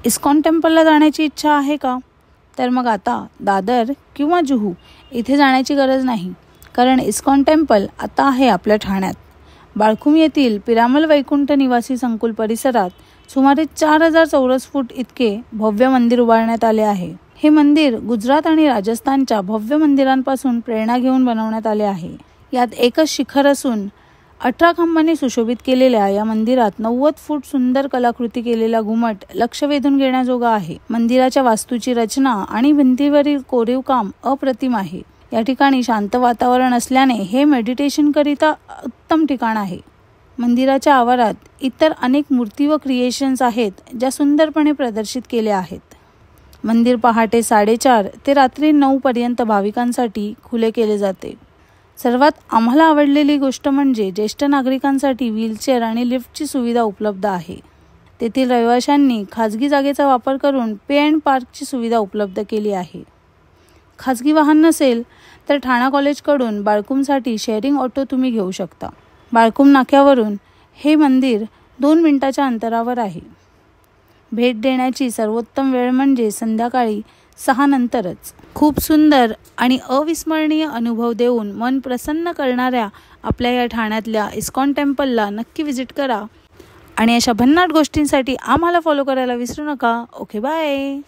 ISKCON टेम्पलला जाण्याची इच्छा आहे का? तर मग आता दादर किंवा जुहू इथे जाण्याची गरज नाही, कारण इस्कॉन टेम्पल आता आहे आपल्या ठाण्यात. बाळकुम येथील पिरामल वैकुंठ निवासी संकुल परिसरात सुमारे 4000 चौरस फूट इतके भव्य मंदिर उभारण्यात आले आहे. हे मंदिर गुजरात आणि राजस्थानच्या भव्य मंदिरांपासून प्रेरणा घेऊन बनवण्यात आले आहे. यात एकच शिखर असून 18 खांबांनी सुशोभित केलेल्या या मंदिरात 90 फूट सुंदर कलाकृती केलेला घुमट लक्ष वेधून घेण्याजोगा आहे. मंदिराच्या वास्तूची रचना आणि भिंतीवरील कोरीव काम अप्रतिम आहे. या ठिकाणी शांत वातावरण असल्याने हे मेडिटेशन करिता उत्तम ठिकाण आहे. मंदिराच्या आवारात इतर अनेक मूर्ती व क्रिएशन्स आहेत ज्या सुंदरपणे प्रदर्शित केल्या आहेत. मंदिर पहाटे 4:30 ते रात्री 9 पर्यंत भाविकांसाठी खुले केले जाते. सर्वात आम्हाला आवडलेली गोष्ट म्हणजे ज्येष्ठ नागरिकांसाठी व्हीलचेअर आणि लिफ्टची सुविधा उपलब्ध आहे. तेथील रहिवाशांनी खाजगी जागेचा वापर करून पे अँड पार्कची सुविधा उपलब्ध केली आहे. खाजगी वाहन नसेल तर ठाणा कॉलेजकडून बाळकुमसाठी शेअरिंग ऑटो तुम्ही घेऊ शकता. बाळकुम नाक्यावरून हे मंदिर 2 मिनिटाच्या अंतरावर आहे. भेट देण्याची सर्वोत्तम वेळ म्हणजे संध्याकाळी 6 नंतरच. खूप सुंदर आणि अविस्मरणीय अनुभव देऊन मन प्रसन्न करणाऱ्या आपल्या या ठाण्यातल्या इस्कॉन टेम्पलला नक्की व्हिजिट करा आणि अशा भन्नाट गोष्टींसाठी आम्हाला फॉलो करायला विसरू नका. Okay, bye.